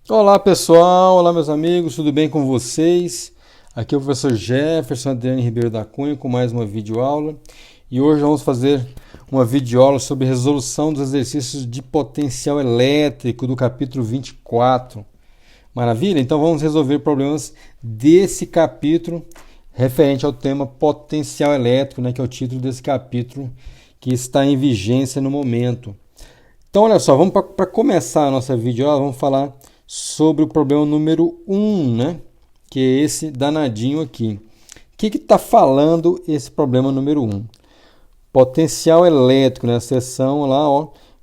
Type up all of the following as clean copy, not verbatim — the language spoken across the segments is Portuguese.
Olá pessoal, olá meus amigos, tudo bem com vocês? Aqui é o professor Jefferson Adriano Ribeiro da Cunha com mais uma videoaula e hoje vamos fazer uma videoaula sobre resolução dos exercícios de potencial elétrico do capítulo 24. Maravilha? Então vamos resolver problemas desse capítulo referente ao tema potencial elétrico, que é o título desse capítulo que está em vigência no momento. Então olha só, vamos para começar a nossa videoaula, vamos falar sobre o problema número 1, que é esse danadinho aqui. O que está falando esse problema número 1? Potencial elétrico, na seção lá,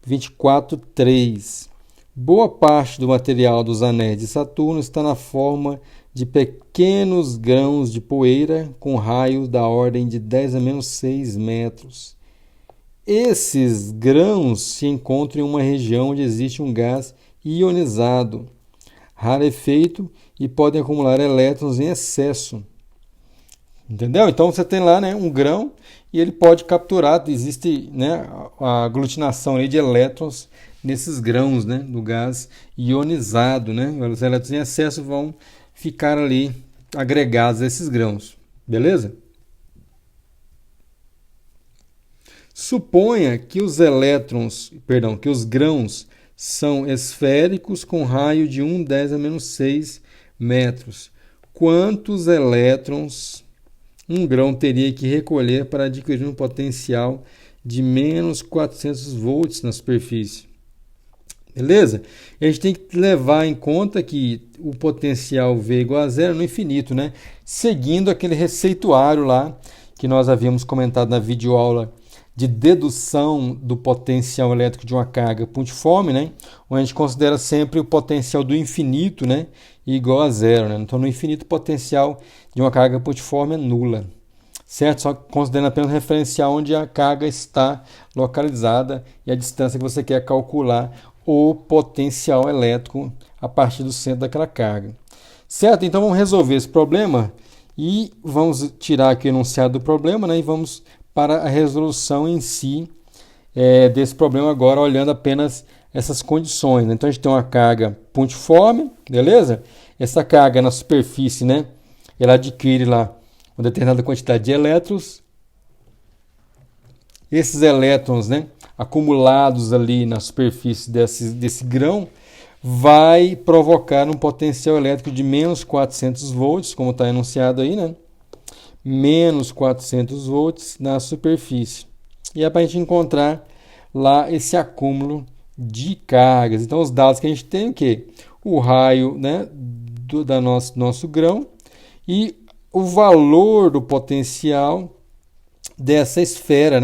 24.3. Boa parte do material dos anéis de Saturno está na forma de pequenos grãos de poeira com raios da ordem de 10 a menos 6 metros. Esses grãos se encontram em uma região onde existe um gás ionizado, rarefeito e podem acumular elétrons em excesso. Entendeu? Então você tem lá um grão e ele pode capturar, existe a aglutinação de elétrons nesses grãos do gás ionizado. Os elétrons em excesso vão ficar ali agregados a esses grãos. Beleza? Suponha que os grãos são esféricos com raio de 10 a menos 6 metros. Quantos elétrons um grão teria que recolher para adquirir um potencial de menos 400 volts na superfície? Beleza? E a gente tem que levar em conta que o potencial V igual a zero no infinito, seguindo aquele receituário lá que nós havíamos comentado na videoaula de dedução do potencial elétrico de uma carga pontiforme, onde a gente considera sempre o potencial do infinito igual a zero. Então, no infinito, o potencial de uma carga pontiforme é nula. Certo? Só considerando apenas o referencial onde a carga está localizada e a distância que você quer calcular o potencial elétrico a partir do centro daquela carga. Certo? Então, vamos resolver esse problema e vamos tirar aqui o enunciado do problema e vamos para a resolução em si desse problema agora, olhando apenas essas condições. Então, a gente tem uma carga pontiforme, beleza? Essa carga na superfície, ela adquire lá uma determinada quantidade de elétrons. Esses elétrons, acumulados ali na superfície desse grão, vai provocar um potencial elétrico de menos 400 volts, como está enunciado aí, menos 400 volts na superfície. E é para a gente encontrar lá esse acúmulo de cargas. Então, os dados que a gente tem é o quê? O raio do nosso grão e o valor do potencial dessa esfera,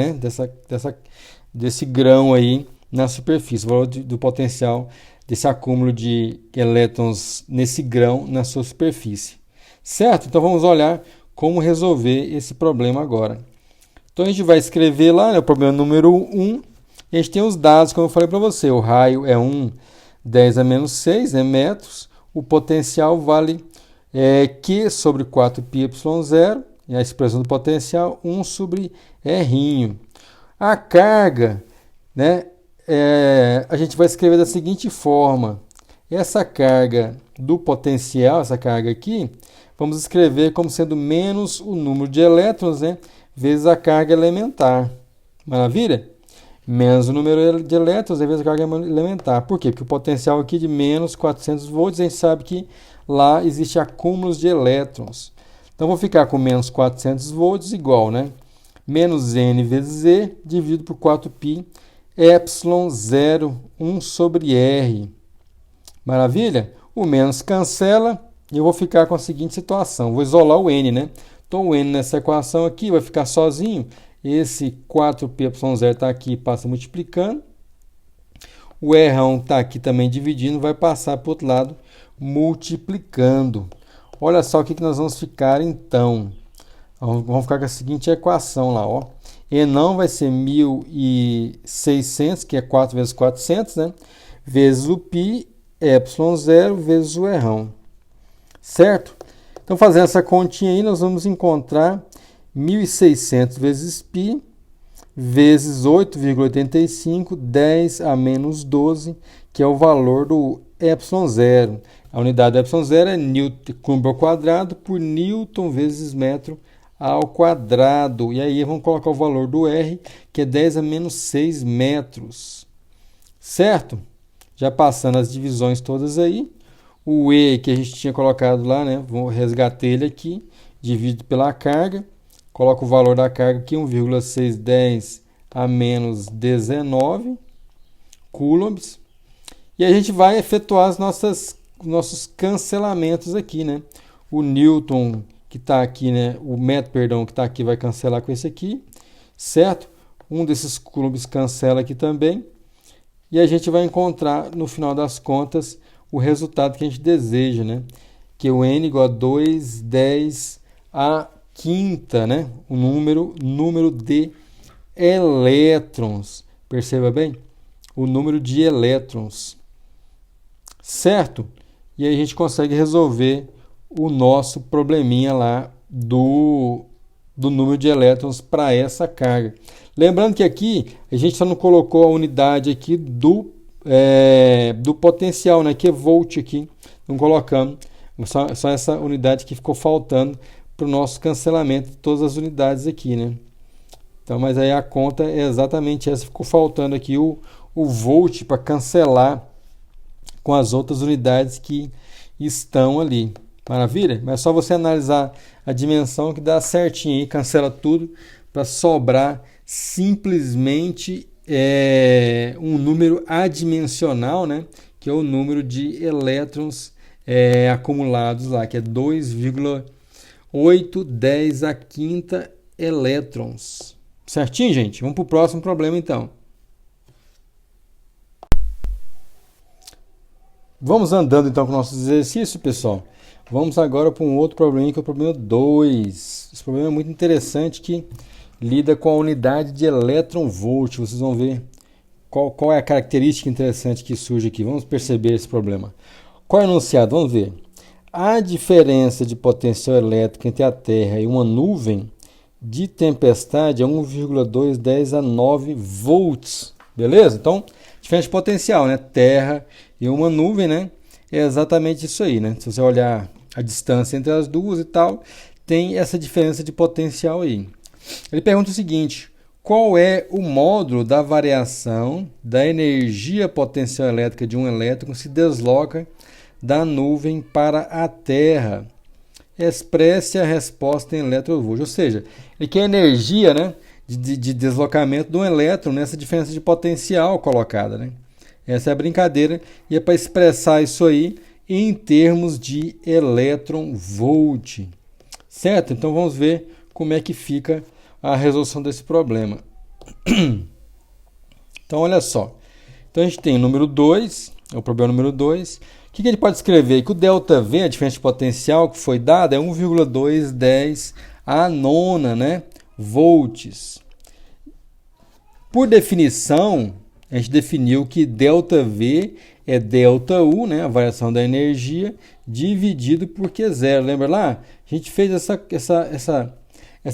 desse grão aí na superfície. O valor do potencial desse acúmulo de elétrons nesse grão na sua superfície. Certo? Então, vamos olhar como resolver esse problema agora. Então, a gente vai escrever lá o problema número 1. E a gente tem os dados, como eu falei para você. O raio é 10 a menos 6 metros. O potencial vale Q sobre 4πε0. E a expressão do potencial 1 sobre R. A carga, a gente vai escrever da seguinte forma. Essa carga do potencial, essa carga aqui, vamos escrever como sendo menos o número de elétrons, vezes a carga elementar. Maravilha? Menos o número de elétrons vezes a carga elementar. Por quê? Porque o potencial aqui de menos 400 volts, a gente sabe que lá existe acúmulos de elétrons. Então, vou ficar com menos 400 volts igual, menos N vezes E dividido por 4π epsilon 0, 1 sobre R. Maravilha? O menos cancela. E eu vou ficar com a seguinte situação. Vou isolar o N, Então, o N nessa equação aqui vai ficar sozinho. Esse 4πε0 está aqui e passa multiplicando. O R está aqui também dividindo, vai passar para o outro lado multiplicando. Olha só o que nós vamos ficar então. Vamos ficar com a seguinte equação lá. E não vai ser 1.600, que é 4 vezes 400, vezes o π, epsilon 0, vezes o R. Certo? Então, fazendo essa continha aí, nós vamos encontrar 1.600 vezes π vezes 8,85, 10 a menos 12, que é o valor do ε0. A unidade do ε0 é Newton Coulomb ao quadrado por Newton vezes metro ao quadrado. E aí vamos colocar o valor do R, que é 10 a menos 6 metros. Certo? Já passando as divisões todas aí. O E que a gente tinha colocado lá, né? Vou resgatar ele aqui. Divido pela carga. Coloco o valor da carga aqui, 1,610 a menos 19 coulombs. E a gente vai efetuar os nossos cancelamentos aqui, né? O Newton que está aqui, né? O metro, perdão, que está aqui vai cancelar com esse aqui, certo? Um desses coulombs cancela aqui também. E a gente vai encontrar, no final das contas, o resultado que a gente deseja, né? Que é o N igual a 2,10 a quinta, né? O número de elétrons. Perceba bem? O número de elétrons. Certo? E aí a gente consegue resolver o nosso probleminha lá do número de elétrons para essa carga. Lembrando que aqui a gente só não colocou a unidade aqui do potencial, né? Que é volt aqui. Não colocamos. Só essa unidade que ficou faltando para o nosso cancelamento de todas as unidades aqui, né? Então, mas aí a conta é exatamente essa. Ficou faltando aqui o volt para cancelar com as outras unidades que estão ali. Maravilha? Mas é só você analisar a dimensão que dá certinho aí, cancela tudo para sobrar simplesmente um número adimensional, né? Que é o número de elétrons acumulados lá, que é 2,810 a quinta elétrons. Certinho, gente? Vamos para o próximo problema, então. Vamos andando, então, com o nosso exercício, pessoal. Vamos agora para um outro problema, que é o problema 2. Esse problema é muito interessante, que lida com a unidade de elétron-volt. Vocês vão ver qual é a característica interessante que surge aqui. Vamos perceber esse problema. Qual é o enunciado? Vamos ver. A diferença de potencial elétrico entre a Terra e uma nuvem de tempestade é 1,210 a 9 volts. Beleza? Então, diferença de potencial, né? Terra e uma nuvem, né? É exatamente isso aí, né? Se você olhar a distância entre as duas e tal, tem essa diferença de potencial aí. Ele pergunta o seguinte: qual é o módulo da variação da energia potencial elétrica de um elétron que se desloca da nuvem para a Terra? Expresse a resposta em eletronvolt. Ou seja, ele quer a energia, né, de deslocamento de um elétron nessa diferença de potencial colocada, né? Essa é a brincadeira, e é para expressar isso aí em termos de eletronvolt. Certo? Então vamos ver como é que fica a resolução desse problema. Então olha só. Então a gente tem o número 2, é o problema número 2. O que ele pode escrever? Que o ΔV, a diferença de potencial que foi dada, é 1,210 a nona, né, volts. Por definição, a gente definiu que ΔV é ΔU, né, a variação da energia, dividido por Q0. Lembra lá? A gente fez essa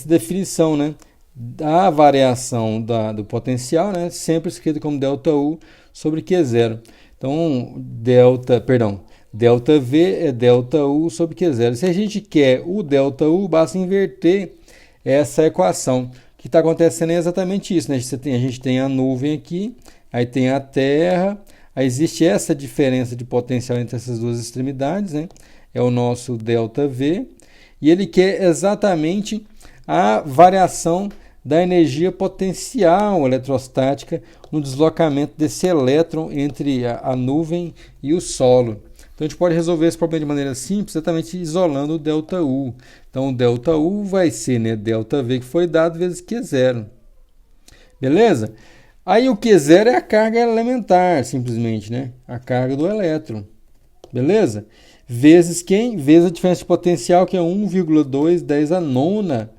definição, né, da variação do potencial, né, sempre escrito como ΔU sobre Q0. Então, ΔV é ΔU sobre Q0. Se a gente quer o ΔU, basta inverter essa equação. O que está acontecendo é exatamente isso, né? A gente tem a nuvem aqui, aí tem a Terra, aí existe essa diferença de potencial entre essas duas extremidades, né? É o nosso ΔV, e ele quer exatamente a variação da energia potencial eletrostática no deslocamento desse elétron entre a nuvem e o solo. Então a gente pode resolver esse problema de maneira simples, exatamente isolando o ΔU. Então o ΔU vai ser, né, ΔV que foi dado vezes Q0. Beleza? Aí o Q0 é a carga elementar, simplesmente, né? A carga do elétron. Beleza? Vezes quem? Vezes a diferença de potencial, que é 1,210 a nona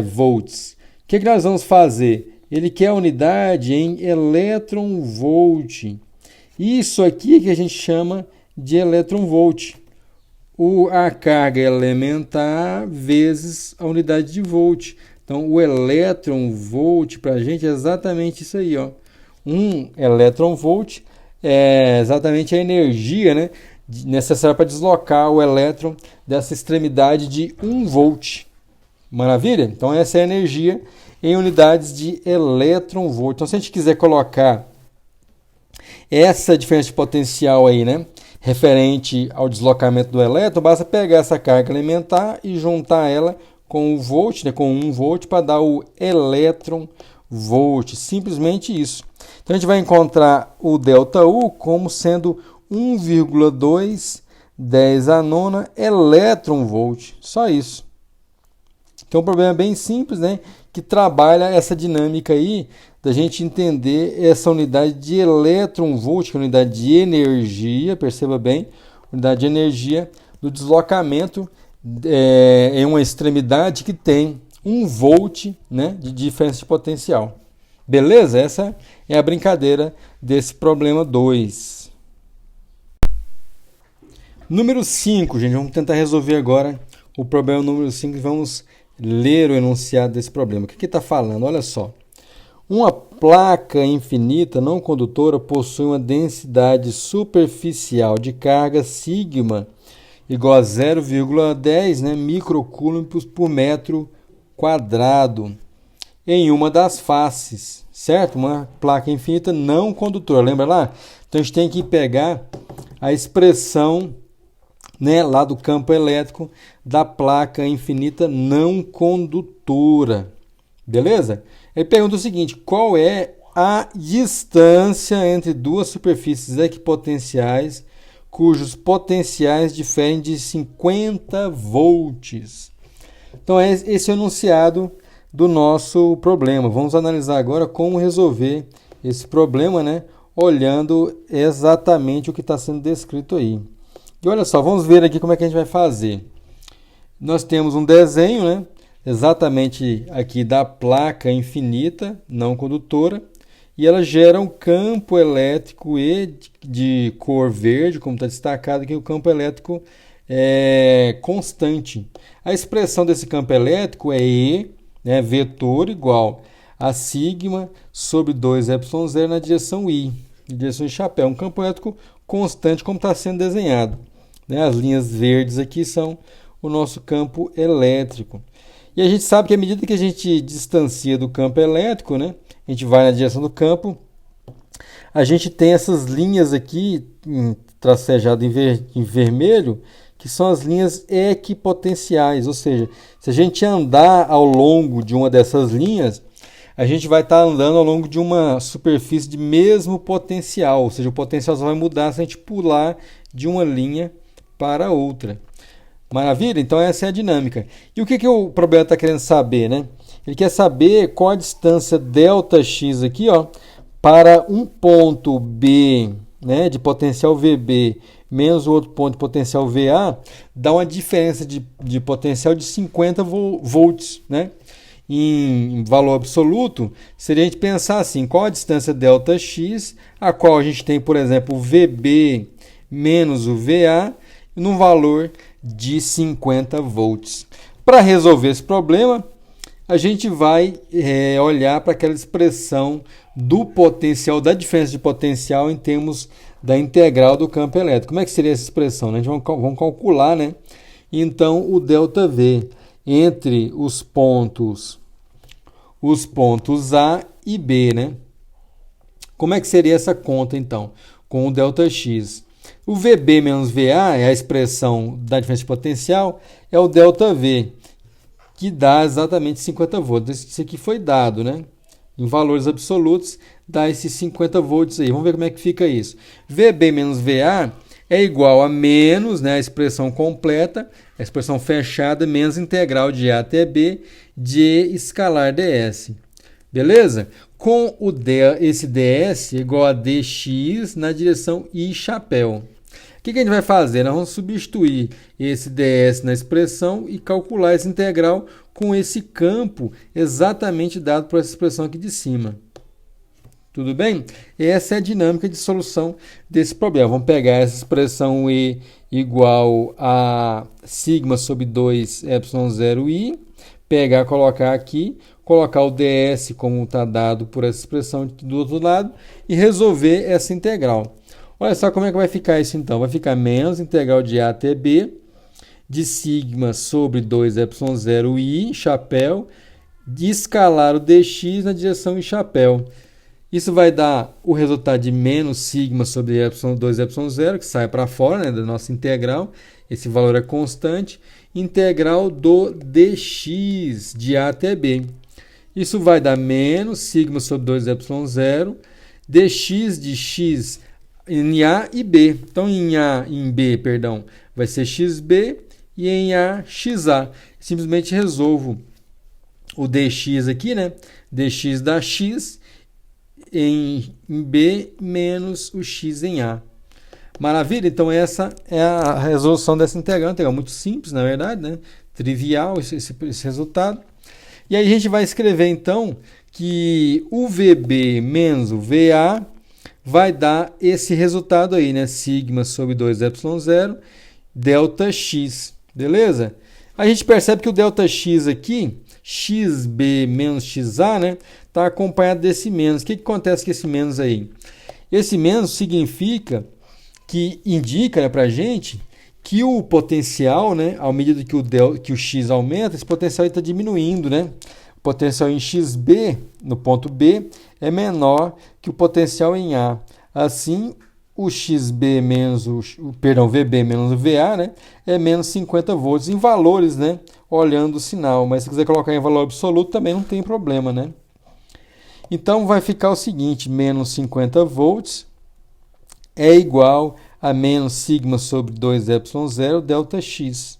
volts. O que nós vamos fazer? Ele quer a unidade em eletronvolt. Isso aqui que a gente chama de eletronvolt. A carga elementar vezes a unidade de volt. Então, o elétron volt para a gente é exatamente isso aí, ó. Um elétron volt é exatamente a energia, né, necessária para deslocar o elétron dessa extremidade de 1 volt. Maravilha? Então, essa é a energia em unidades de elétron volt. Então, se a gente quiser colocar essa diferença de potencial aí, né, referente ao deslocamento do elétron, basta pegar essa carga elementar e juntar ela com o volt, né, com 1 volt, para dar o elétron volt. Simplesmente isso. Então, a gente vai encontrar o ΔU como sendo 1,2 10 a nona elétron volt. Só isso. Então, o problema é bem simples, né? Que trabalha essa dinâmica aí da gente entender essa unidade de elétron volt, que é a unidade de energia, perceba bem, unidade de energia do deslocamento em uma extremidade que tem 1 volt, né, de diferença de potencial. Beleza? Essa é a brincadeira desse problema 2. Número 5, gente. Vamos tentar resolver agora o problema número 5 e vamos ler o enunciado desse problema. O que está falando? Olha só. Uma placa infinita não condutora possui uma densidade superficial de carga sigma igual a 0,10, né, microcoulombs por metro quadrado em uma das faces, certo? Uma placa infinita não condutora, lembra lá? Então a gente tem que pegar a expressão, né, lá do campo elétrico da placa infinita não condutora, beleza? Ele pergunta o seguinte: qual é a distância entre duas superfícies equipotenciais cujos potenciais diferem de 50 volts? Então, esse é o enunciado do nosso problema. Vamos analisar agora como resolver esse problema, né? Olhando exatamente o que está sendo descrito aí. E olha só, vamos ver aqui como é que a gente vai fazer. Nós temos um desenho, né? Exatamente aqui da placa infinita não condutora, e ela gera um campo elétrico E de cor verde, como está destacado aqui, o campo elétrico é constante. A expressão desse campo elétrico é E, né, vetor igual a sigma sobre 2ε0 na direção I, na direção de chapéu. Um campo elétrico constante, como está sendo desenhado, né? As linhas verdes aqui são o nosso campo elétrico. E a gente sabe que à medida que a gente distancia do campo elétrico, né, a gente vai na direção do campo, a gente tem essas linhas aqui, tracejadas em vermelho, que são as linhas equipotenciais. Ou seja, se a gente andar ao longo de uma dessas linhas, a gente vai estar andando ao longo de uma superfície de mesmo potencial. Ou seja, o potencial só vai mudar se a gente pular de uma linha para outra. Maravilha? Então essa é a dinâmica. E o que o problema está querendo saber, né? Ele quer saber qual a distância ΔX aqui, ó, para um ponto B, né, de potencial VB menos o outro ponto de potencial VA, dá uma diferença de potencial de 50 volts, né? Em valor absoluto, seria a gente pensar assim: qual a distância ΔX, a qual a gente tem, por exemplo, o VB menos o VA, num valor de 50 volts. Para resolver esse problema, a gente vai olhar para aquela expressão do potencial, da diferença de potencial em termos da integral do campo elétrico. Como é que seria essa expressão, né? A gente vamos calcular, né? Então, o ΔV entre os pontos A e B, né? Como é que seria essa conta, então, com o ΔX? O VB menos VA é a expressão da diferença de potencial, é o ΔV, que dá exatamente 50 volts. Isso aqui foi dado, né? Em valores absolutos, dá esses 50 volts aí. Vamos ver como é que fica isso. VB menos VA é igual a menos, né, a expressão completa, a expressão fechada, menos integral de A até B de E escalar ds. Beleza? Com esse ds igual a dx na direção I chapéu. O que a gente vai fazer? Nós vamos substituir esse ds na expressão e calcular essa integral com esse campo exatamente dado por essa expressão aqui de cima. Tudo bem? Essa é a dinâmica de solução desse problema. Vamos pegar essa expressão E igual a sigma sobre 2ε0i, pegar, colocar aqui, colocar o ds como está dado por essa expressão do outro lado e resolver essa integral. Olha só como é que vai ficar isso então. Vai ficar menos integral de a até b de sigma sobre 2ε0 i, chapéu, de escalar o dx na direção i, chapéu. Isso vai dar o resultado de menos sigma sobre 2ε0, que sai para fora, né, da nossa integral. Esse valor é constante. Integral do dx de a até b. Isso vai dar menos sigma sobre 2ε0, dx de x em a e b. Então, em b, perdão, vai ser xb e em a, xa. Simplesmente resolvo o dx aqui, né? Dx da x em b menos o x em a. Maravilha? Então, essa é a resolução dessa integral. Integral muito simples, na verdade, né? Trivial esse resultado. E aí a gente vai escrever, então, que o VB menos o VA vai dar esse resultado aí, né? Sigma sobre 2ε0, delta x. Beleza? A gente percebe que o delta x aqui, xb menos xa, né? Está acompanhado desse menos. O que acontece com esse menos aí? Esse menos significa que indica, né, para a gente que o potencial, né, à medida que o x aumenta, esse potencial está diminuindo, né? O potencial em xb, no ponto B, é menor que o potencial em A. Assim, o xb menos VB menos o VA, né, é menos 50 volts em valores, né, olhando o sinal. Mas se quiser colocar em valor absoluto, também não tem problema, né? Então, vai ficar o seguinte, menos 50 volts é igual a menos sigma sobre 2ε0 delta x.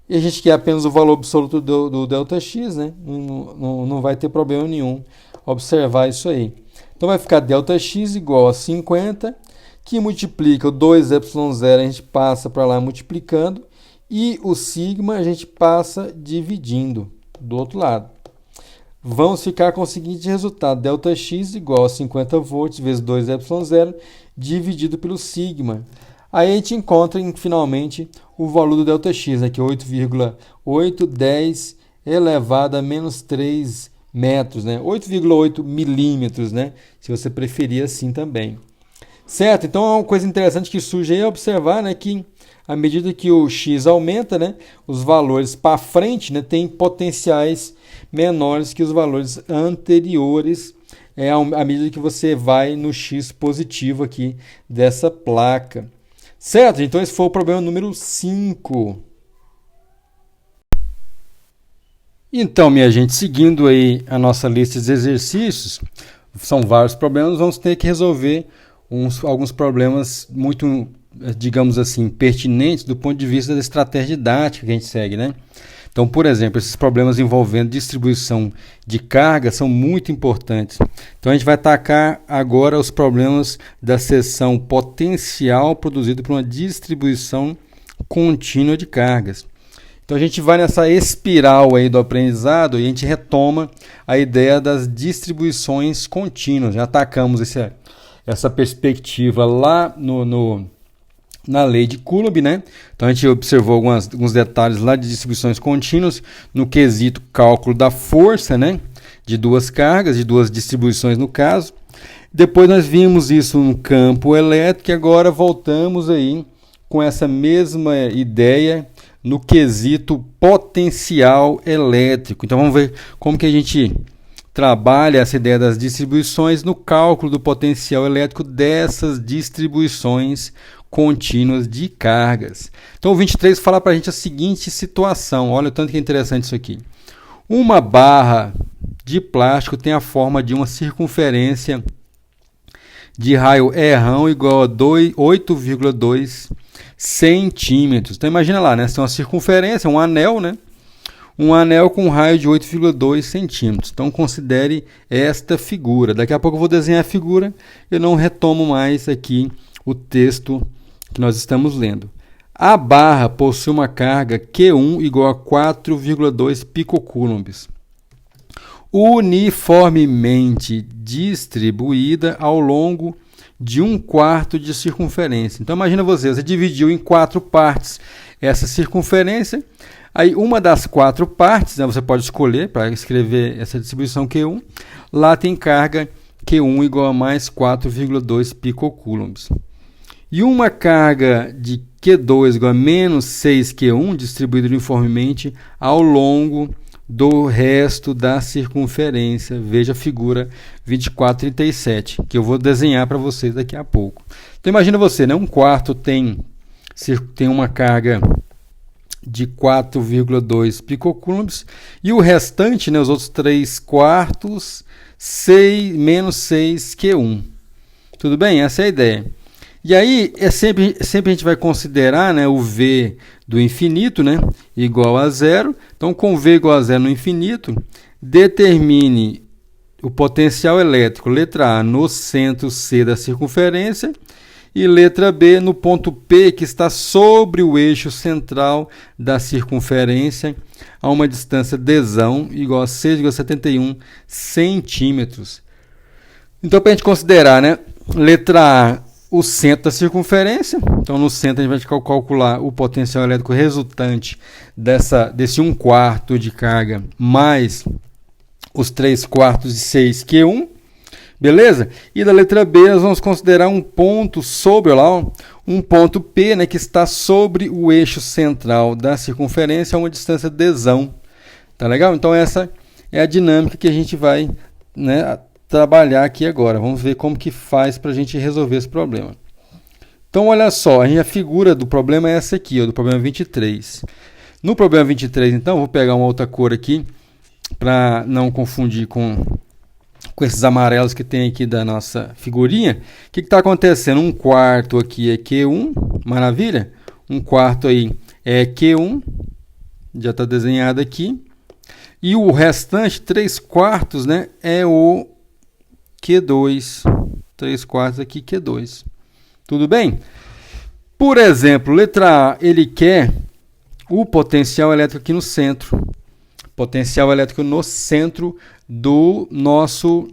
E a gente quer apenas o valor absoluto do delta x, né? Não vai ter problema nenhum observar isso aí. Então vai ficar delta x igual a 50, que multiplica o 2ε0, a gente passa para lá multiplicando, e o sigma a gente passa dividindo do outro lado. Vamos ficar com o seguinte resultado, delta x igual a 50 volts vezes 2ε0 dividido pelo sigma. Aí a gente encontra, finalmente, o valor do delta x, né, que é 8,810 elevado a menos 3 metros, né? 8,8 milímetros, né? Se você preferir assim também. Certo? Então, é uma coisa interessante que surge aí é observar, né, que à medida que o x aumenta, né, os valores para frente, né, têm potenciais menores que os valores anteriores, à medida que você vai no x positivo aqui dessa placa. Certo? Então, esse foi o problema número 5. Então, minha gente, seguindo aí a nossa lista de exercícios, são vários problemas, vamos ter que resolver alguns problemas muito, digamos assim, pertinentes do ponto de vista da estratégia didática que a gente segue, né? Então, por exemplo, esses problemas envolvendo distribuição de carga são muito importantes. Então, a gente vai atacar agora os problemas da seção potencial produzido por uma distribuição contínua de cargas. Então, a gente vai nessa espiral aí do aprendizado e a gente retoma a ideia das distribuições contínuas. Já atacamos essa perspectiva lá na lei de Coulomb, né? Então a gente observou alguns detalhes lá de distribuições contínuas no quesito cálculo da força, né? De duas cargas, de duas distribuições no caso. Depois nós vimos isso no campo elétrico e agora voltamos aí com essa mesma ideia no quesito potencial elétrico. Então vamos ver como que a gente trabalha essa ideia das distribuições no cálculo do potencial elétrico dessas distribuições contínuas de cargas. Então o 23 fala para a gente a seguinte situação, olha o tanto que é interessante isso aqui. Uma barra de plástico tem a forma de uma circunferência de raio errão igual a 8,2 centímetros. Então imagina lá, né? Se tem uma circunferência, um anel, né? Um anel com um raio de 8,2 centímetros. Então considere esta figura. Daqui a pouco eu vou desenhar a figura, eu não retomo mais aqui o texto que nós estamos lendo. A barra possui uma carga Q1 igual a 4,2 picocoulombs, uniformemente distribuída ao longo de 1/4 de circunferência. Então imagina você dividiu em 4 partes essa circunferência, Aí, uma das 4 partes, né, você pode escolher para escrever essa distribuição Q1. Lá tem carga Q1 igual a mais 4,2 picocoulombs. E uma carga de Q2 igual a menos 6 Q1 distribuída uniformemente ao longo do resto da circunferência. Veja a figura 2437, que eu vou desenhar para vocês daqui a pouco. Então, imagina você, né, um quarto tem uma carga de 4,2 picocoulombs e o restante, né, os outros 3 quartos, menos 6 Q1. Tudo bem? Essa é a ideia. E aí, sempre a gente vai considerar, né, o V do infinito, né, igual a zero. Então, com V igual a zero no infinito, determine o potencial elétrico, letra A, no centro C da circunferência, e letra B, no ponto P, que está sobre o eixo central da circunferência, a uma distância Dzão igual a 6,71 centímetros. Então, para a gente considerar, né, letra A, o centro da circunferência. Então, no centro, a gente vai calcular o potencial elétrico resultante desse 1/4 de carga mais os 3 quartos de 6 Q1. Beleza? E da letra B, nós vamos considerar um ponto sobre, olha lá, um ponto P, né, que está sobre o eixo central da circunferência a uma distância Dzão. Tá legal? Então, essa é a dinâmica que a gente vai, né, trabalhar aqui agora. Vamos ver como que faz para a gente resolver esse problema. Então, olha só, a figura do problema é essa aqui, ó, do problema 23. No problema 23, então, vou pegar uma outra cor aqui, para não confundir com esses amarelos que tem aqui da nossa figurinha. O que está acontecendo? 1/4 aqui é Q1, maravilha? 1/4 aí é Q1, já está desenhado aqui. E o restante, 3 quartos, né, é o Q2. 3 quartos aqui, Q2. Tudo bem? Por exemplo, letra A, ele quer o potencial elétrico aqui no centro. Potencial elétrico no centro do nosso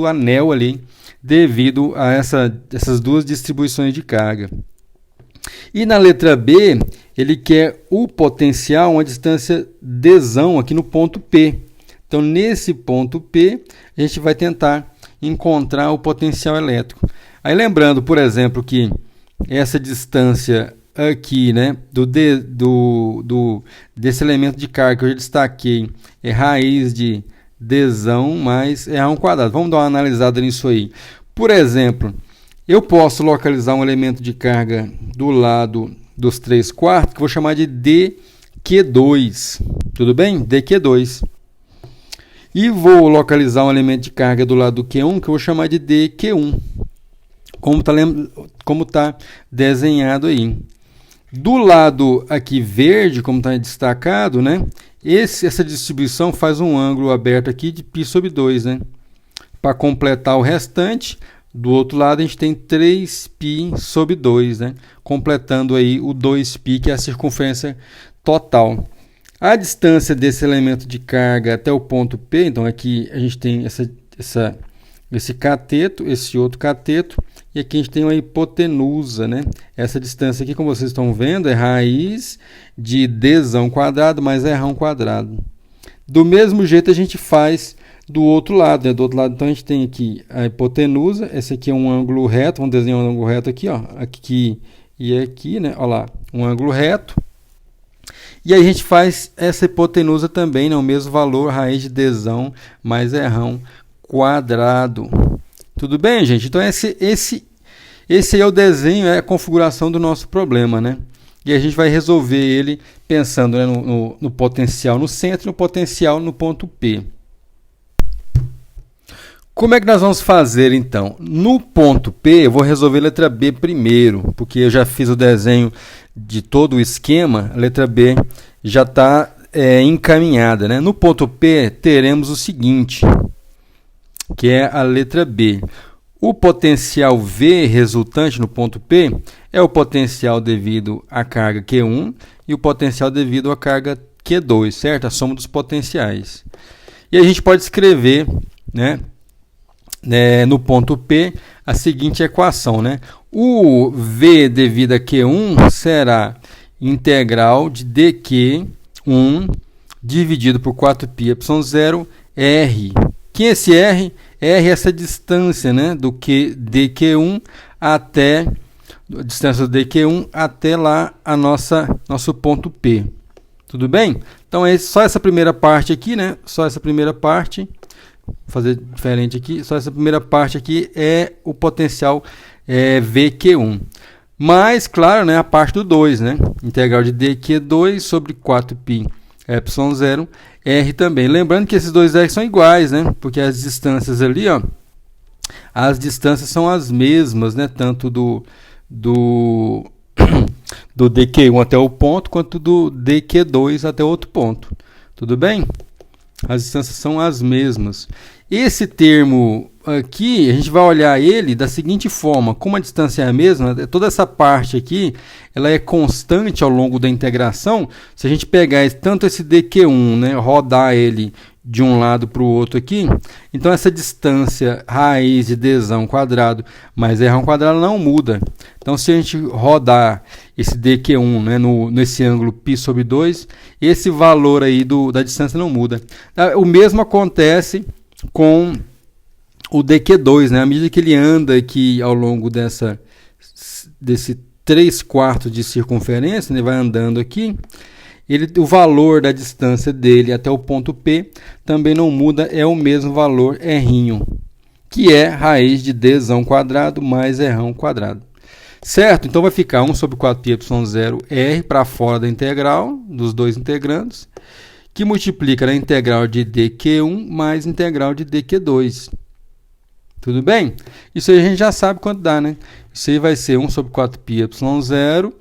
anel ali, devido a essas duas distribuições de carga. E na letra B, ele quer o potencial a uma distância Dzão aqui no ponto P. Então, nesse ponto P, a gente vai tentar encontrar o potencial elétrico. Aí, lembrando, por exemplo, que essa distância aqui, né, desse elemento de carga que eu já destaquei, é raiz de Dzão mais R². Vamos dar uma analisada nisso aí. Por exemplo, eu posso localizar um elemento de carga do lado dos 3 quartos, que eu vou chamar de dQ2. Tudo bem? dQ2. E vou localizar um elemento de carga do lado do Q1, que eu vou chamar de dQ1. Como tá desenhado aí. Do lado aqui verde, como está destacado, né? Essa distribuição faz um ângulo aberto aqui de π/2, né? Para completar o restante, do outro lado a gente tem 3π/2, né? Completando aí o 2π, que é a circunferência total. A distância desse elemento de carga até o ponto P, então aqui a gente tem esse cateto, esse outro cateto, e aqui a gente tem uma hipotenusa, né? Essa distância aqui, como vocês estão vendo, é raiz de Dzão² mais R². Do mesmo jeito a gente faz do outro lado, né? Do outro lado, então, a gente tem aqui a hipotenusa, esse aqui é um ângulo reto, vamos desenhar um ângulo reto aqui, ó, aqui e aqui, né? Olha lá, um ângulo reto. E aí a gente faz essa hipotenusa também, né? O mesmo valor, raiz de Dzão mais R². Tudo bem, gente? Então, esse aí é o desenho, é a configuração do nosso problema, né? E a gente vai resolver ele pensando, né, no potencial no centro e no potencial no ponto P. Como é que nós vamos fazer, então? No ponto P, eu vou resolver a letra B primeiro, porque eu já fiz o desenho de todo o esquema, a letra B já está encaminhada, né? No ponto P, teremos o seguinte, que é a letra B. O potencial V resultante no ponto P é o potencial devido à carga Q1 e o potencial devido à carga Q2, certo? A soma dos potenciais. E a gente pode escrever, né, no ponto P a seguinte equação, né? O V devido a Q1 será integral de dQ 1 dividido por 4πy0 R. Quem é esse R? R é essa distância, né, do dQ1 até a distância do dQ1 até lá a nosso ponto P. Tudo bem? Então é só essa primeira parte aqui, né? Só essa primeira parte. Vou fazer diferente aqui. Só essa primeira parte aqui é o potencial VQ1. Mas, claro, né, a parte do 2, né? Integral de dQ2 sobre 4πy0 R também. Lembrando que esses dois R são iguais, né? Porque as distâncias ali, ó, as distâncias são as mesmas, né? Tanto do dQ1 até o ponto, quanto do dQ2 até outro ponto. Tudo bem? As distâncias são as mesmas. Esse termo aqui, a gente vai olhar ele da seguinte forma: como a distância é a mesma, toda essa parte aqui, ela é constante ao longo da integração. Se a gente pegar tanto esse dQ1, né, rodar ele de um lado para o outro aqui, então essa distância raiz de dzão quadrado mais r ao quadrado não muda. Então, se a gente rodar esse dQ1, né, nesse ângulo π sobre 2, esse valor aí da distância não muda. O mesmo acontece com o dQ2, né? À medida que ele anda aqui ao longo desse 3/4 de circunferência, ele vai andando aqui, o valor da distância dele até o ponto P também não muda, é o mesmo valor R, que é raiz de dzão quadrado mais r quadrado. Certo? Então vai ficar 1 sobre 4πy0 R para fora da integral, dos dois integrandos, que multiplica na integral de dQ1 mais integral de dQ2. Tudo bem? Isso aí a gente já sabe quanto dá, né? Isso aí vai ser 1 sobre 4πy0,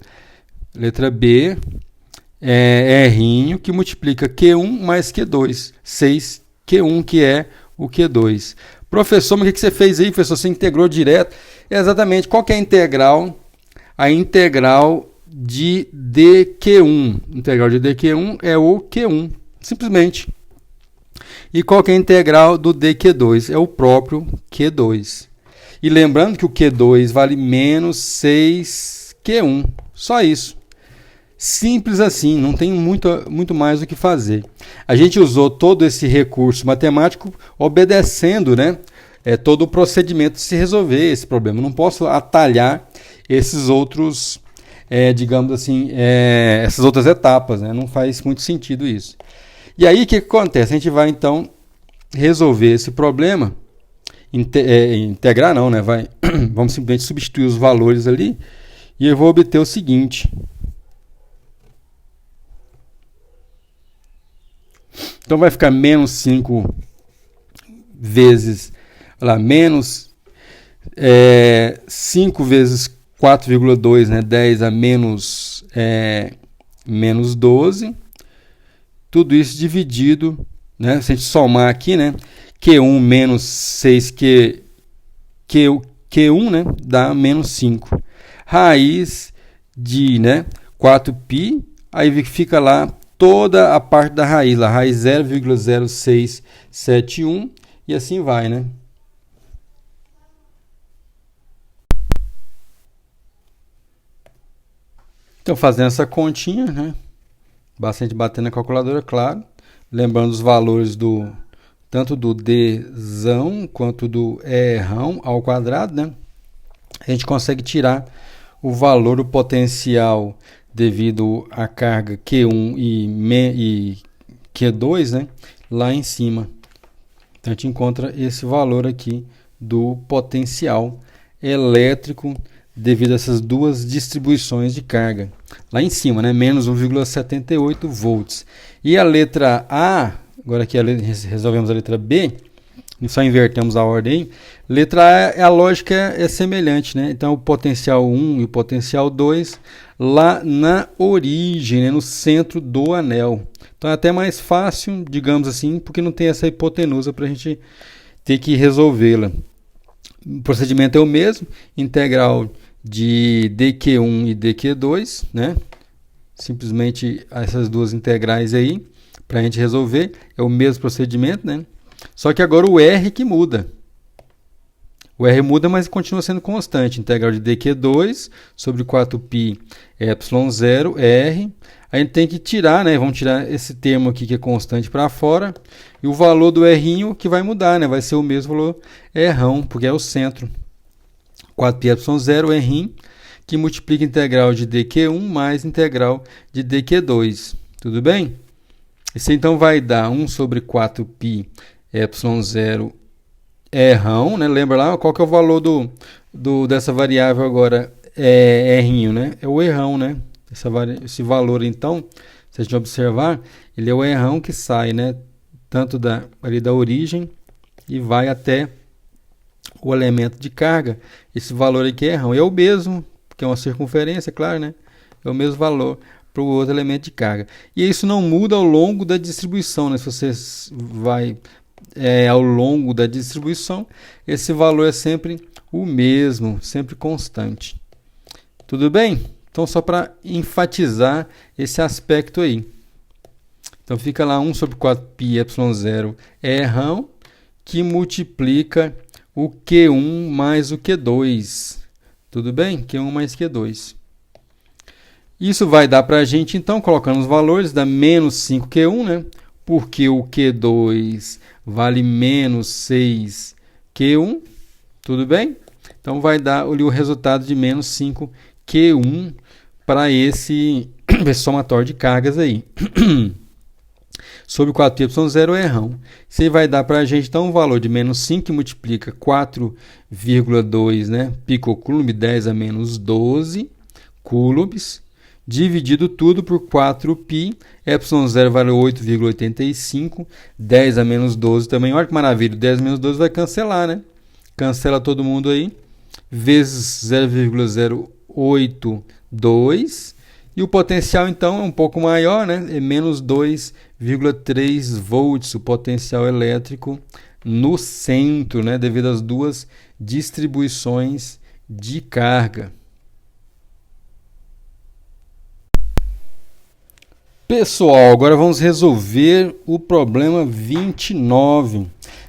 letra B, R, que multiplica Q1 mais Q2, 6Q1, que é o Q2. Professor, mas o que você fez aí, professor? Você integrou direto? Exatamente. Qual que é a integral? A integral de dQ1. A integral de dQ1 é o Q1, simplesmente. E qual que é a integral do dQ2? É o próprio Q2. E lembrando que o Q2 vale menos 6Q1. Só isso. Simples assim, não tem muito mais o que fazer. A gente usou todo esse recurso matemático obedecendo, né, todo o procedimento de se resolver esse problema. Eu não posso atalhar esses outros, digamos assim, essas outras etapas, né? Não faz muito sentido isso. E aí o que acontece? A gente vai então resolver esse problema, integrar não, né? Vamos simplesmente substituir os valores ali e eu vou obter o seguinte. Então vai ficar menos 5 vezes, olha lá, menos 5 vezes 4,2, né, 10 a menos 12. Tudo isso dividido, né, se a gente somar aqui, né, Q1 menos 6Q1, né, dá menos 5. Raiz de, né, 4π, aí fica lá toda a parte da raiz, a raiz 0,0671 e assim vai, né? Então, fazendo essa continha, né? Bastante batendo na calculadora, claro. Lembrando os valores tanto do dzão quanto do r ao quadrado, né? A gente consegue tirar o valor do potencial devido à carga Q1 e Q2, né, lá em cima. Então a gente encontra esse valor aqui do potencial elétrico devido a essas duas distribuições de carga. Lá em cima, né, menos 1,78 volts. E a letra A, agora aqui resolvemos a letra B, e só invertemos a ordem. Letra A, a lógica é semelhante, né? Então o potencial 1 e o potencial 2 lá na origem, né? No centro do anel. Então é até mais fácil, digamos assim, porque não tem essa hipotenusa para a gente ter que resolvê-la. O procedimento é o mesmo, integral de dQ1 e dQ2, né? Simplesmente essas duas integrais aí, para a gente resolver, é o mesmo procedimento, né? Só que agora o R que muda. O R muda, mas continua sendo constante. Integral de dq2 sobre 4π ε0 R. A gente tem que tirar, né? Vamos tirar esse termo aqui que é constante para fora. E o valor do R que vai mudar, né? Vai ser o mesmo valor R, porque é o centro. 4π ε0 R, que multiplica a integral de dq1 mais integral de dq2. Tudo bem? Isso então vai dar 1 sobre 4π ε0 R, né? Lembra lá qual que é o valor dessa variável agora? É R, né? É o R, né? Esse valor, então, se a gente observar, ele é o R que sai, né? Tanto ali da origem e vai até o elemento de carga. Esse valor aqui é R. E é o mesmo, porque é uma circunferência, claro, né? É o mesmo valor para o outro elemento de carga. E isso não muda ao longo da distribuição, né? Se você vai ao longo da distribuição, esse valor é sempre o mesmo, sempre constante. Tudo bem? Então, só para enfatizar esse aspecto aí. Então, fica lá 1 sobre 4π ε0 R, que multiplica o Q1 mais o Q2. Tudo bem? Q1 mais Q2. Isso vai dar para a gente, então, colocando os valores, dá menos 5Q1, né? Porque o Q2 vale menos 6Q1. Tudo bem? Então, vai dar o resultado de menos 5Q1 para esse somatório de cargas aí. Sobre 4π ε0 R. Isso vai dar para a gente, então, um valor de menos 5 que multiplica 4,2, né? Picocoulomb, 10 a menos 12 coulombs, dividido tudo por 4π, ε0 vale 8,85, 10 a menos 12 também. Olha que maravilha, 10 a menos 12 vai cancelar, né? Cancela todo mundo aí, vezes 0,082, e o potencial, então, é um pouco maior, né? É menos 2,3 volts, o potencial elétrico no centro, né? Devido às duas distribuições de carga. Pessoal, agora vamos resolver o problema 29.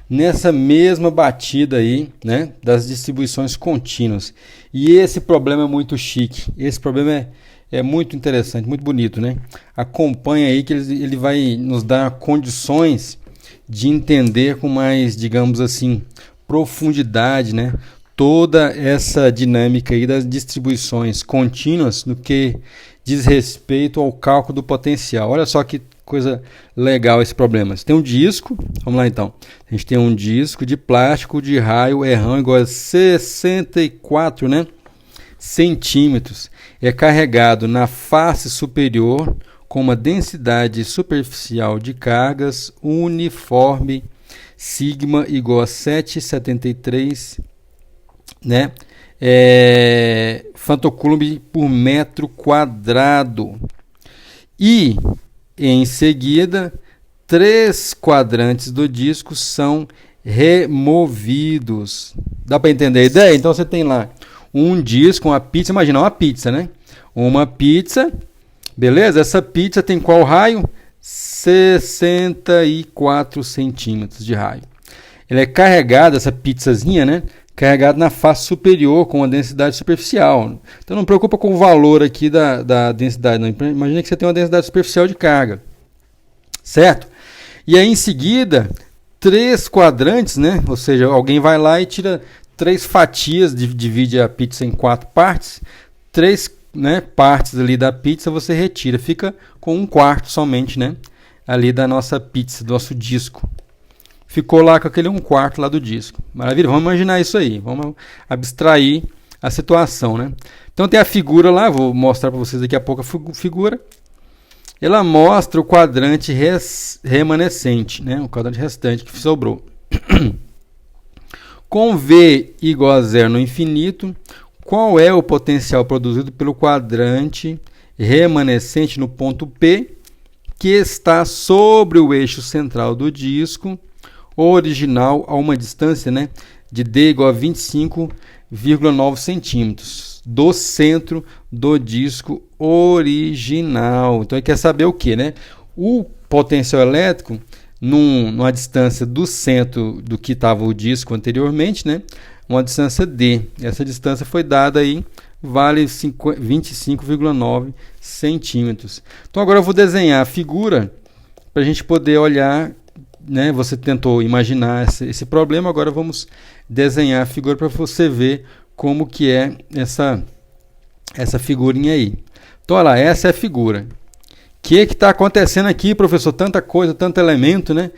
Nessa mesma batida aí, né, das distribuições contínuas. E esse problema é muito chique. Esse problema é muito interessante, muito bonito, né? Acompanha aí que ele vai nos dar condições de entender com mais, digamos assim, profundidade, né? Toda essa dinâmica aí das distribuições contínuas no que diz respeito ao cálculo do potencial. Olha só que coisa legal esse problema. Você tem um disco, vamos lá então. A gente tem um disco de plástico de raio R igual a 64, né, centímetros. É carregado na face superior com uma densidade superficial de cargas uniforme sigma igual a 7,73, né, femtocoulomb por metro quadrado. E em seguida, 3 quadrantes do disco são removidos. Dá para entender a ideia? Então você tem lá um disco, uma pizza, imagina uma pizza, né? Uma pizza, beleza? Essa pizza tem qual raio? 64 centímetros de raio. Ela é carregada, essa pizzazinha, né? Carregada na face superior com a densidade superficial. Então não preocupa com o valor aqui da densidade, não. Imagina que você tem uma densidade superficial de carga, certo? E aí em seguida, 3 quadrantes, né? Ou seja, alguém vai lá e tira 3 fatias, divide a pizza em 4 partes, 3, né, partes ali da pizza você retira, fica com 1/4 somente, né? Ali da nossa pizza, do nosso disco. Ficou lá com aquele 1/4 lá do disco. Maravilha? Vamos imaginar isso aí. Vamos abstrair a situação, né? Então tem a figura lá, vou mostrar para vocês daqui a pouco a figura. Ela mostra o quadrante remanescente, né? O quadrante restante que sobrou. Com V igual a 0 no infinito, qual é o potencial produzido pelo quadrante remanescente no ponto P, que está sobre o eixo central do disco, original a uma distância, né, de D igual a 25,9 centímetros do centro do disco original. Então ele quer saber o que, né? O potencial elétrico numa distância do centro do que estava o disco anteriormente, né? uma distância D. Essa distância foi dada aí, vale 25,9 centímetros. Então agora eu vou desenhar a figura para a gente poder olhar, né? Você tentou imaginar esse problema, agora vamos desenhar a figura para você ver como que é essa figurinha aí. Então olha lá, essa é a figura. O que está acontecendo aqui, professor? Tanta coisa, tanto elemento, né?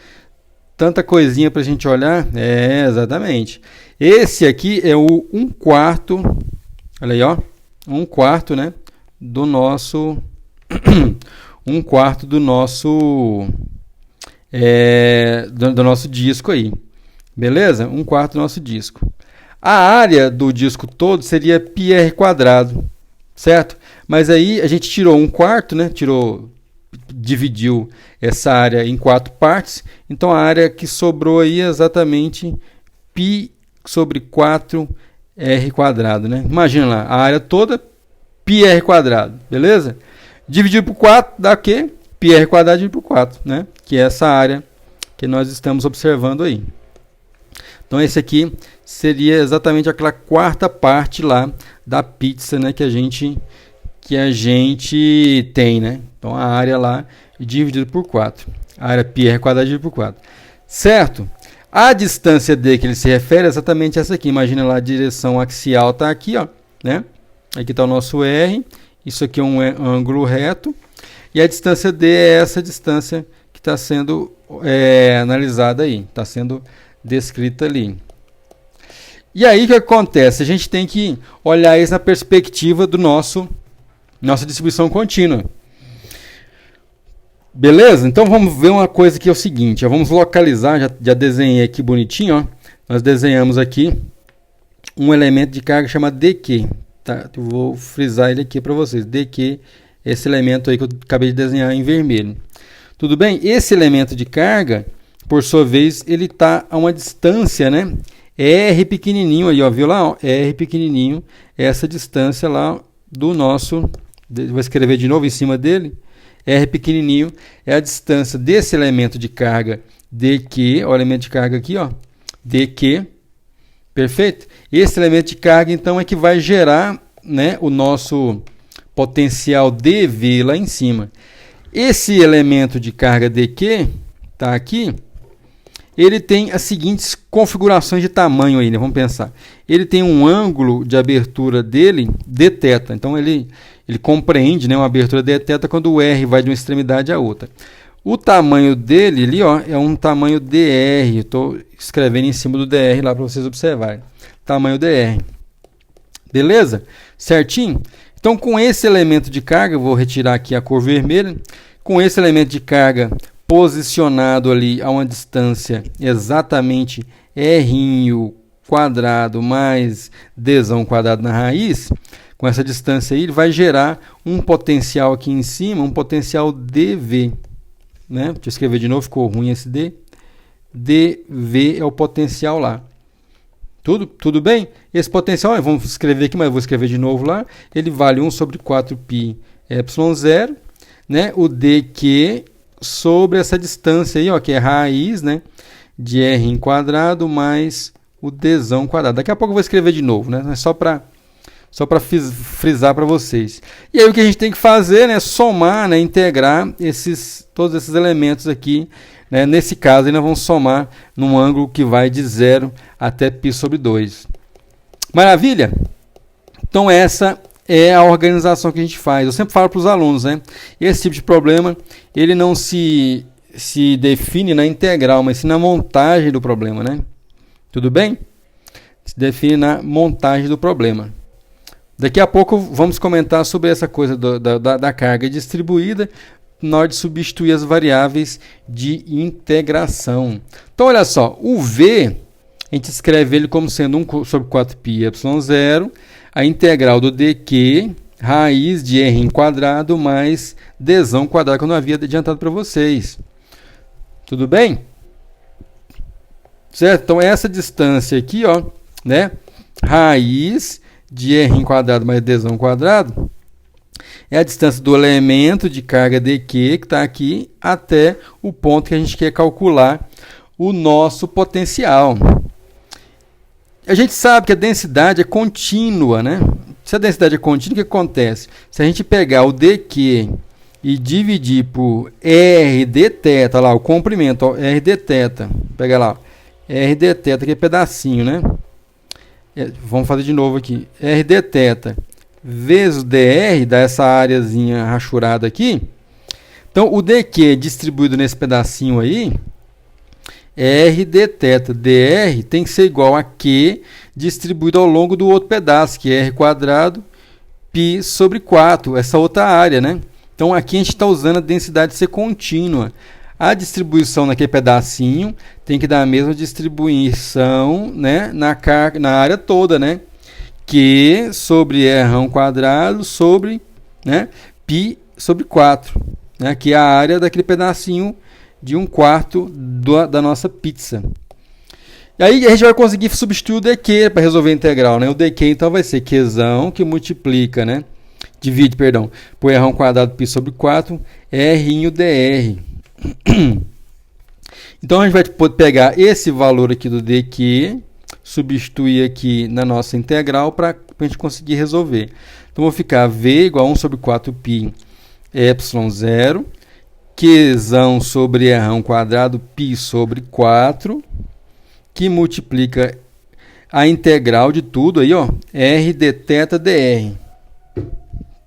Tanta coisinha para a gente olhar. É, exatamente. Esse aqui é o 1/4, olha aí, ó, 1/4, né, do nosso 1/4 do nosso do nosso disco aí, beleza? 1/4 do nosso disco. A área do disco todo seria πr², certo? Mas aí a gente tirou 1/4, né? Dividiu essa área em 4 partes. Então a área que sobrou aí é exatamente π/4r², né? Imagina lá, a área toda πr², beleza? Dividido por 4 dá o quê? πr² dividido por 4, né? Que é essa área que nós estamos observando aí. Então esse aqui seria exatamente aquela quarta parte lá da pizza, né, que a gente tem, né? Então a área lá dividida por 4. A área πr² dividida por 4. Certo? A distância D que ele se refere é exatamente essa aqui. Imagina lá, a direção axial está aqui, ó, né? Aqui está o nosso R. Isso aqui é um ângulo reto. E a distância D é essa distância que está sendo analisada aí. Está sendo descrita ali. E aí o que acontece? A gente tem que olhar isso na perspectiva do nossa distribuição contínua. Beleza? Então vamos ver uma coisa que é o seguinte. Vamos localizar, já desenhei aqui bonitinho. Ó. Nós desenhamos aqui um elemento de carga chamado DQ. Tá? Eu vou frisar ele aqui para vocês. DQ, esse elemento aí que eu acabei de desenhar em vermelho. Tudo bem? Esse elemento de carga, por sua vez, ele está a uma distância, né? R pequenininho aí, ó, viu lá? Ó, R pequenininho, essa distância lá do nosso... Vou escrever de novo em cima dele. R pequenininho é a distância desse elemento de carga DQ, o elemento de carga aqui, ó, DQ, perfeito? Esse elemento de carga, então, é que vai gerar, né, o nosso potencial dV lá em cima. Esse elemento de carga DQ, tá aqui, ele tem as seguintes configurações de tamanho aí, né? Vamos pensar. Ele tem um ângulo de abertura dele dθ. Então ele compreende, né, uma abertura dθ quando o R vai de uma extremidade à outra. O tamanho dele ali, ó, é um tamanho dr. Estou escrevendo em cima do dr lá para vocês observarem. Tamanho dr. Beleza? Certinho? Então com esse elemento de carga, eu vou retirar aqui a cor vermelha. Com esse elemento de carga posicionado ali a uma distância exatamente R² mais Dzão² na raiz, com essa distância aí, ele vai gerar um potencial aqui em cima, um potencial dV. Né? Deixa eu escrever de novo, ficou ruim esse D. dV é o potencial lá. Tudo bem? Esse potencial, vamos escrever aqui, mas eu vou escrever de novo lá. Ele vale 1/4πε0, né? O dq sobre essa distância aí, ó, que é raiz, né, de R² mais o Dzão². Daqui a pouco eu vou escrever de novo, né? Só para frisar para vocês. E aí o que a gente tem que fazer, né, somar, né, integrar todos esses elementos aqui, né? Nesse caso, ainda vamos somar num ângulo que vai de 0 até π/2. Maravilha? Então essa é a organização que a gente faz. Eu sempre falo para os alunos, né? Esse tipo de problema, ele não se define na integral, mas sim na montagem do problema, né? Tudo bem? Se define na montagem do problema. Daqui a pouco vamos comentar sobre essa coisa da carga distribuída, na hora de substituir as variáveis de integração. Então, olha só, o V, a gente escreve ele como sendo 1/4πε0, a integral do dq, raiz de R² mais Dzão², que eu não havia adiantado para vocês. Tudo bem? Certo? Então, essa distância aqui, ó, né? Raiz de R² mais Dzão² é a distância do elemento de carga dq, que está aqui, até o ponto que a gente quer calcular o nosso potencial. A gente sabe que a densidade é contínua, né? Se a densidade é contínua, o que acontece? Se a gente pegar o dq e dividir por r d θ, lá, o comprimento, ó, r d θ, pega lá, r d θ, que é pedacinho, né? Vamos fazer de novo aqui, r d θ vezes o dr, dá essa areazinha rachurada aqui. Então, o dq distribuído nesse pedacinho aí, r d θ dr tem que ser igual a q distribuído ao longo do outro pedaço, que é r quadrado π sobre 4, essa outra área, né? Então, aqui a gente está usando a densidade ser contínua. A distribuição naquele pedacinho tem que dar a mesma distribuição, né, na área toda, né? Q sobre r quadrado sobre, né, π sobre 4. Né, que é a área daquele pedacinho de 1/4 da nossa pizza. E aí a gente vai conseguir substituir o dq para resolver a integral, né? O dq então vai ser qzão que multiplica, né? Divide, perdão, por r quadrado π sobre 4, r dr. Então a gente vai poder pegar esse valor aqui do dq, substituir aqui na nossa integral para a gente conseguir resolver. Então vou ficar v igual a 1 sobre 4π ε0, qzão sobre r quadrado π sobre 4, que multiplica a integral de tudo aí, ó, r d θ dr.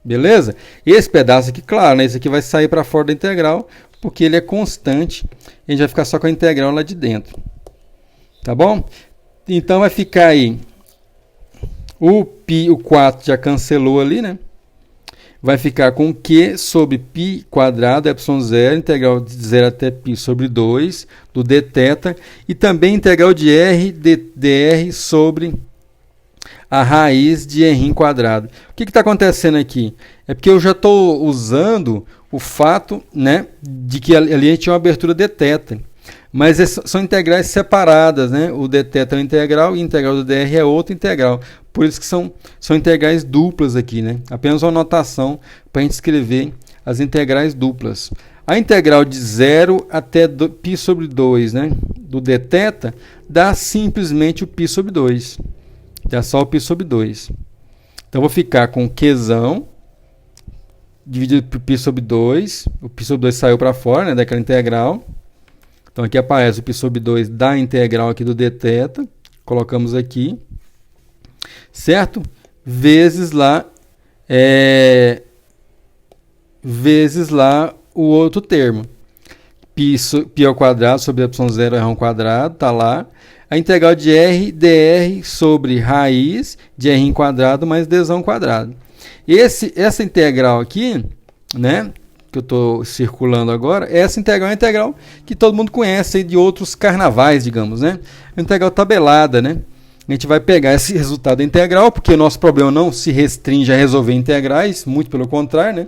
Beleza? Esse pedaço aqui, claro, né, esse aqui vai sair para fora da integral, porque ele é constante, a gente vai ficar só com a integral lá de dentro. Tá bom? Então vai ficar aí, o 4 já cancelou ali, né? Vai ficar com q sobre π quadrado, ε0, integral de 0 até π sobre 2, do dθ, e também integral de r dr sobre a raiz de r quadrado. O que está acontecendo aqui? É porque eu já estou usando o fato, né, de que ali a gente tinha uma abertura dθ. Mas são integrais separadas, né? O dθ é uma integral e a integral do dr é outra integral. Por isso que são integrais duplas aqui, né? Apenas uma anotação para a gente escrever as integrais duplas. A integral de 0 até π sobre 2, né, do dθ dá simplesmente o π sobre 2. Dá só o π sobre 2. Então, vou ficar com qzão dividido por π sobre 2. O π sobre 2 saiu para fora, né, daquela integral. Então, aqui aparece o π sobre 2 da integral aqui do dθ. Colocamos aqui. Certo? Vezes lá o outro termo. π ao quadrado sobre ε0 r quadrado, está lá. A integral de r dr sobre raiz de r quadrado mais dzão quadrado. Essa integral aqui, né, que eu estou circulando agora, essa integral é uma integral que todo mundo conhece aí de outros carnavais, digamos, né? A integral tabelada, né? A gente vai pegar esse resultado integral, porque o nosso problema não se restringe a resolver integrais, muito pelo contrário, né?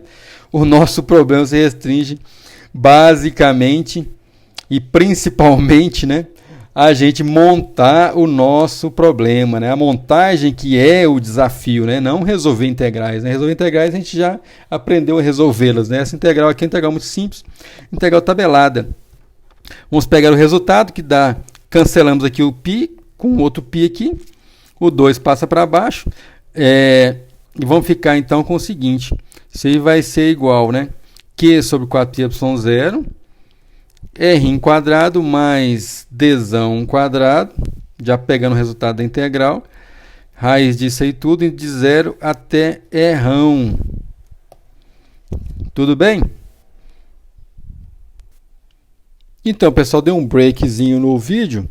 O nosso problema se restringe basicamente e principalmente, né, a gente montar o nosso problema, né? A montagem que é o desafio, né? Não resolver integrais, né? Resolver integrais a gente já aprendeu a resolvê-las, né? Essa integral aqui é uma integral muito simples, integral tabelada. Vamos pegar o resultado que dá, cancelamos aqui o π com outro π aqui, o 2 passa para baixo, e vamos ficar então com o seguinte, isso aí vai ser igual, né? Q sobre 4π0, r quadrado mais dzão quadrado, já pegando o resultado da integral, raiz disso aí tudo, de 0 até r. Tudo bem? Então, pessoal, deu um breakzinho no vídeo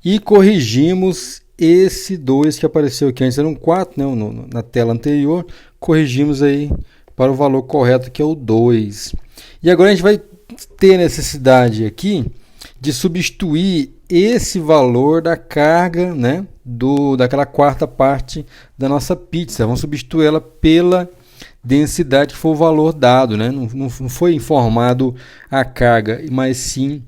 e corrigimos esse 2 que apareceu aqui. Antes era um 4, né, na tela anterior. Corrigimos aí para o valor correto, que é o 2. E agora a gente vai ter necessidade aqui de substituir esse valor da carga, né, daquela quarta parte da nossa pizza. Vamos substituir ela pela densidade que foi o valor dado, né? Não foi informado a carga, mas sim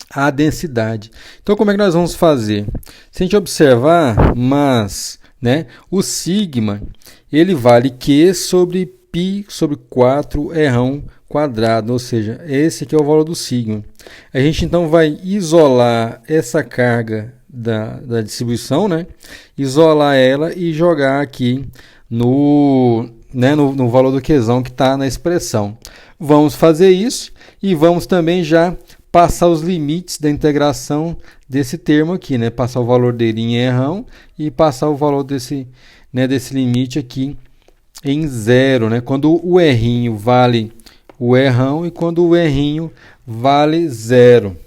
a densidade. Então, como é que nós vamos fazer? Se a gente observar, né, o sigma, ele vale Q sobre π sobre 4r quadrado, ou seja, esse aqui é o valor do sigma. A gente então vai isolar essa carga da distribuição, né? Isolar ela e jogar aqui no valor do Qzão que está na expressão. Vamos fazer isso e vamos também já passar os limites da integração desse termo aqui, né? Passar o valor dele em errão e passar o valor desse limite aqui em zero, né? Quando o errinho vale o errão e quando o errinho vale zero.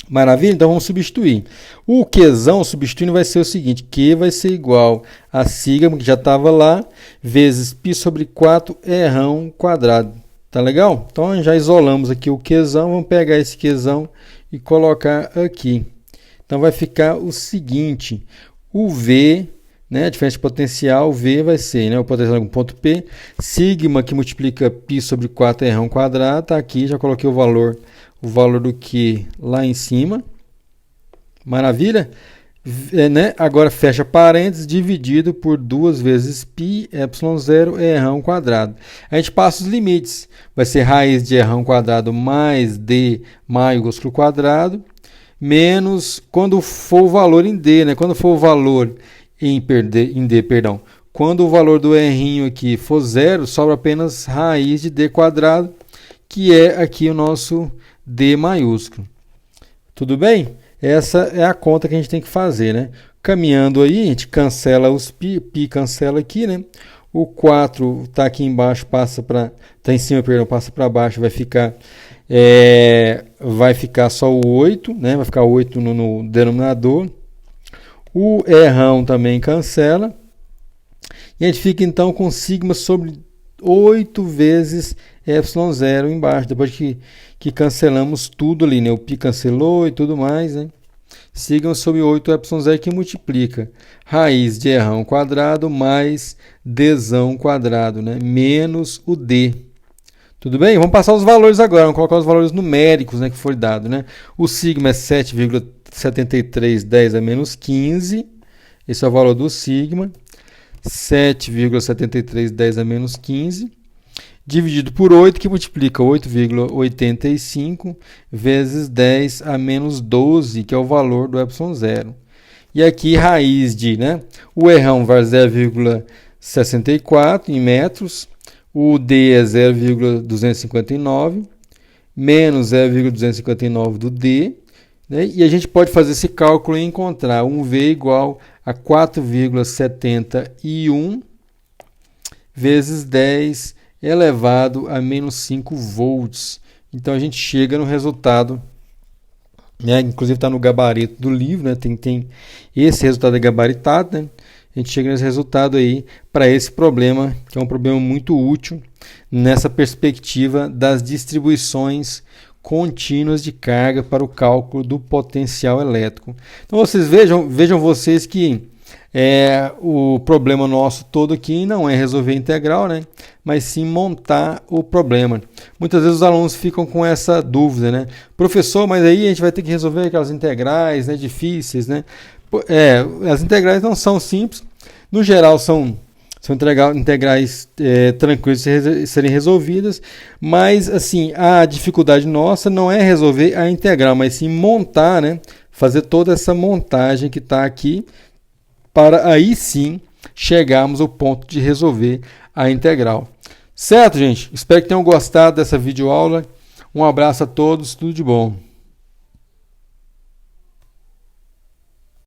Maravilha? Então vamos substituir. O Qzão substituindo vai ser o seguinte: Q vai ser igual a sigma, que já estava lá, vezes π sobre 4 errão quadrado. Tá legal? Então já isolamos aqui o Qzão, vamos pegar esse Qzão e colocar aqui. Então vai ficar o seguinte: o V, né, a diferença de potencial, V vai ser, né, o potencial com ponto P, sigma que multiplica π sobre 4 errão quadrado, tá aqui, já coloquei o valor do Q lá em cima. Maravilha? Né? Agora fecha parênteses, dividido por 2 vezes π, ε0 errão quadrado. A gente passa os limites. Vai ser raiz de errão quadrado mais d maiúsculo quadrado, menos, quando for o valor em d, né? Quando for o valor em d, perdão. Quando o valor do errinho aqui for zero, sobra apenas raiz de d quadrado, que é aqui o nosso d maiúsculo. Tudo bem? Essa é a conta que a gente tem que fazer, né? Caminhando aí, a gente cancela os π cancela aqui, né? O 4 está aqui embaixo, está em cima, perdão, passa para baixo, vai ficar só o 8, né? Vai ficar 8 no denominador. O errão também cancela. E a gente fica então com sigma sobre 8 vezes ε0 embaixo, depois que cancelamos tudo ali, né? O π cancelou e tudo mais, né? Sigma sobre 8 ε0 que multiplica raiz de errão quadrado mais dzão quadrado, né? Menos o d. Tudo bem? Vamos passar os valores agora, vamos colocar os valores numéricos, né, que foi dado, né? O sigma é 7,7310 a menos 15, esse é o valor do sigma, 7,7310 a menos 15, dividido por 8, que multiplica 8,85 vezes 10 a menos 12, que é o valor do ε0. E aqui raiz de, né? O errão vai 0,64 em metros, o d é 0,259, menos 0,259 do d, né? E a gente pode fazer esse cálculo e encontrar um V igual a 4,71 vezes 10 elevado a menos 5 volts. Então a gente chega no resultado, né? Inclusive está no gabarito do livro, né? Tem esse resultado é gabaritado, né? A gente chega nesse resultado aí para esse problema, que é um problema muito útil nessa perspectiva das distribuições contínuas de carga para o cálculo do potencial elétrico. Então vocês vejam vocês que o problema nosso todo aqui não é resolver a integral, né? Mas sim montar o problema. Muitas vezes os alunos ficam com essa dúvida, né? Professor, mas aí a gente vai ter que resolver aquelas integrais, né, difíceis, né? As integrais não são simples. No geral, são integrais tranquilas de serem resolvidas, mas assim, a dificuldade nossa não é resolver a integral, mas sim montar, né? Fazer toda essa montagem que está aqui, para aí sim chegarmos ao ponto de resolver a integral. Certo, gente? Espero que tenham gostado dessa videoaula. Um abraço a todos, tudo de bom.